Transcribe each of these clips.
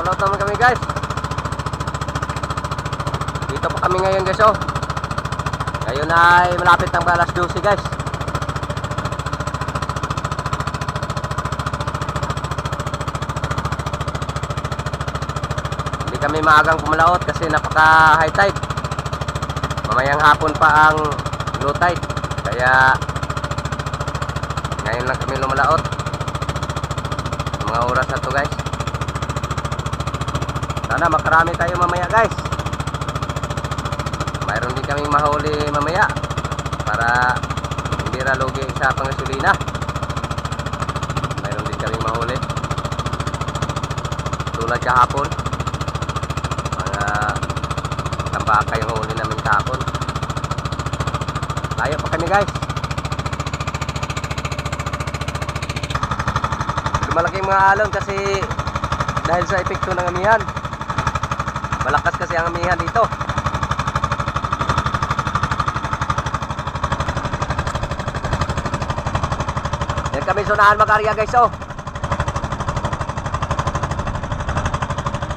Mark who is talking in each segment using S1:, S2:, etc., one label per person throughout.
S1: Shoutout naman kami guys. Dito pa kami ngayon guys oh. Ngayon ay malapit ng alas 12 guys. Hindi kami maagang pumalaot kasi napaka high tide. Mamayang hapon pa ang low tide. Kaya ngayon lang kami lumalaot. Mga oras na to guys. Sana makarami tayo mamaya guys. Mayroon din kaming mahuli mamaya para hindi ralugi sa pangasolina. Mayroon din kaming mahuli tulad kahapon. Mga tambaka yung huli namin kahapon. Layo pa kami guys. Lumalaking mga alon kasi dahil sa epekto ng amihan. Malakas kasi ang amihan dito. Yan kami sunahan mag-arya guys oh.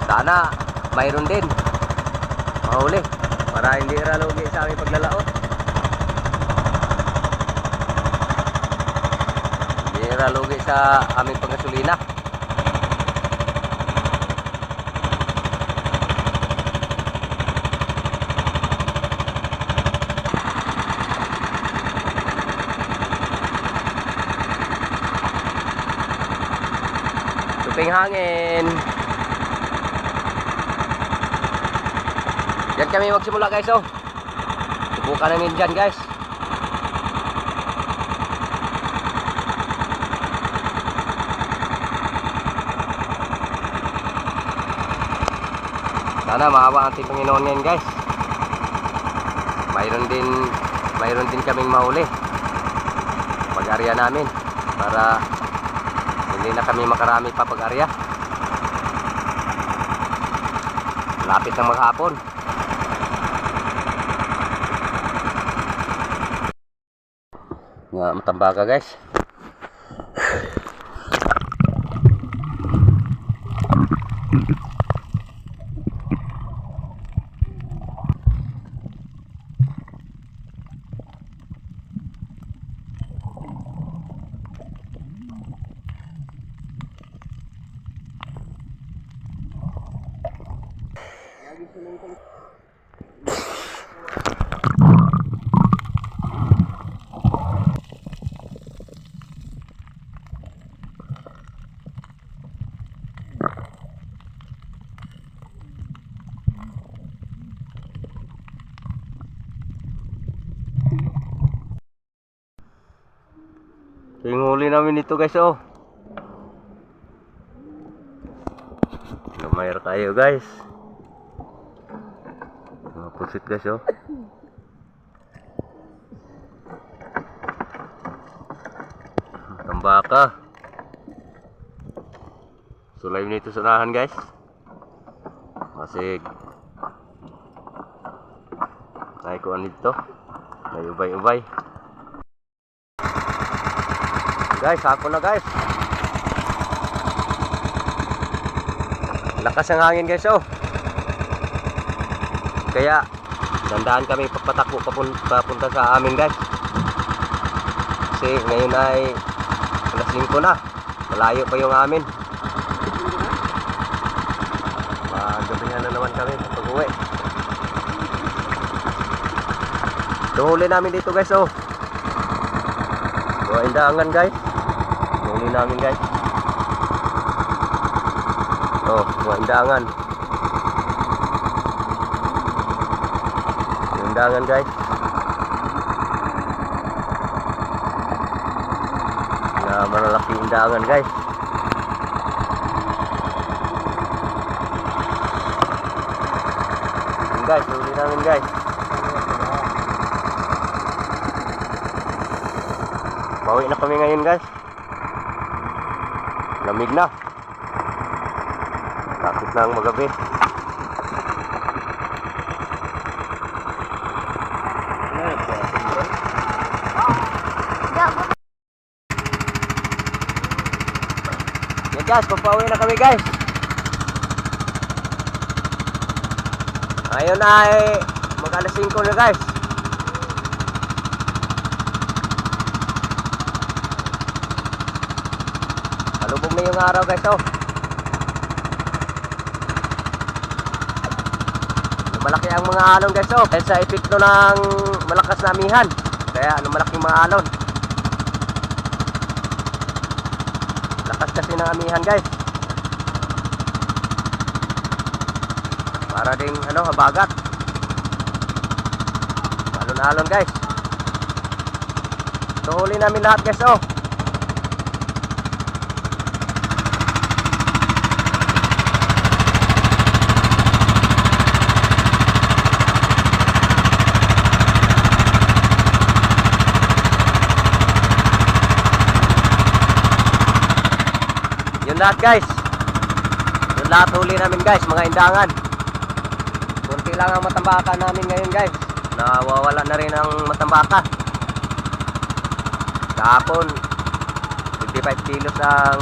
S1: Sana mayroon din mahuli para hindi ralugi sa aming paglalaot. Hindi ralugi sa aming panggasolina. Tuping hangin. Diyan kami magsimula guys oh. Subukan namin dyan guys. Sana maawa ang ating Panginoon ngayon guys. Mayroon din kaming mahuli pag-arya namin para hindi na kami makarami pa pag-arya. Lapit ng maghapon. Nga matambaka guys. So, yung huli namin dito guys oh. Lumayar tayo guys. Mga pusit guys oh. Tambaka. Sulay nito sa unahan guys. Masig. Naikuan dito. May ubay-ubay. Guys, hapon na guys. Lakas ang hangin guys oh. Kaya dandahan kami papatakbo papunta sa amin guys. Kasi ngayon ay alas 5 na. Malayo pa yung amin. Magabihan na naman kami pag-uwi. Huli namin dito guys oh. Buhay daangan guys. Huli namin guys. Oh, buhay daangan. Undangan guys. Na malalaking undangan guys. Yun guys, huli namin guys. Bawi na kami ngayon guys. Lamig na. Lapit na ang magabi. Yan guys, papawi na kami guys. Ngayon ay mag alas 5 na guys. Palubog na yung araw guys oh. Malaki ang mga alon guys oh. Dahil sa epekto ng malakas na amihan. Kaya malaki yung mga alon. Lakas kasi ng amihan guys. Para ding habagat. Alon-alon guys. So huli namin lahat guys oh. Yun lahat guys. Yun lahat huli namin guys, mga indangan. Kunti lang ang matambakan namin ngayon guys. Nawawala na rin ang matambaka. Kahapon 55 kilos ang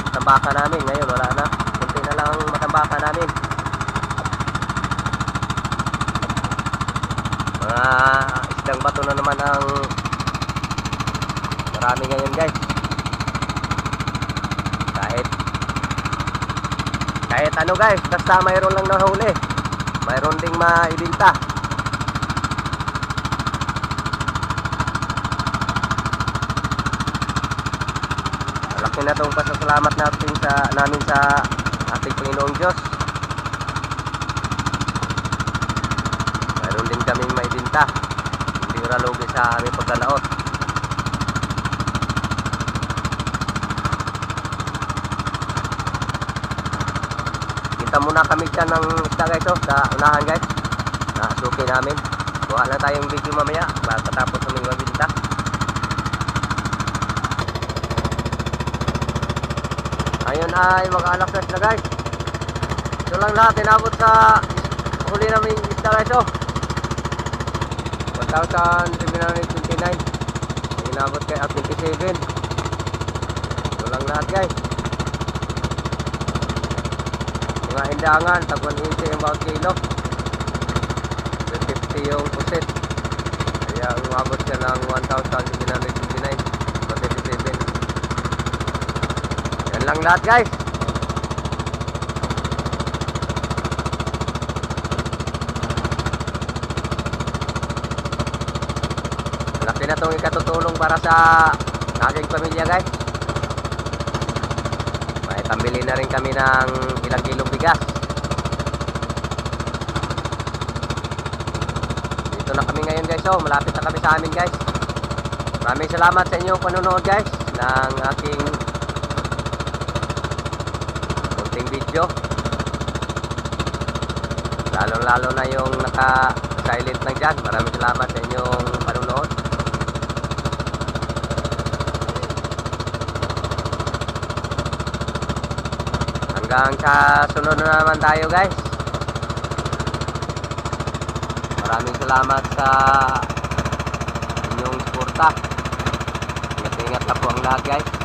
S1: matambaka namin. Ngayon wala na. Kunti na lang ang matambaka namin. Mga isdang bato na naman ang marami ngayon guys. Kahit ano guys, basta mayroon lang nahuli, mayroon ding maibinta. Malaki na itong pasasalamat namin sa ating Panginoong Diyos. Mayroon din kaming maibinta. Hindi ralugi sa aming paglalaot. Kita muna kami dyan ng isda guys oh, sa unahan guys. Nasuki namin. Buha lang tayong video mamaya pagkatapos ng magbinta. Ngayon ay mag-alas na guys. Ito lang lahat inabot sa huli namin isda guys oh. 1,729. Inabot kay 27. Ito lang lahat guys. Mga indangan, tag 180 yung bawat kilo, 50 yung pusit. Kaya umabot siya ng 1,729, 27. Yan lang lahat guys. Malaki na itong ikatutulong para sa aking pamilya guys. Pambili na rin kami ng ilang kilong bigas. Dito na kami ngayon guys oh. Malapit na kami sa amin guys. Maraming salamat sa inyong panonood guys ng aking konting video. Lalo na yung naka-silent lang dyan. Maraming salamat sa inyong panonood. Hanggang sa sunod na naman tayo guys. Maraming salamat sa inyong suporta. Ingat-ingat na po ang lahat guys.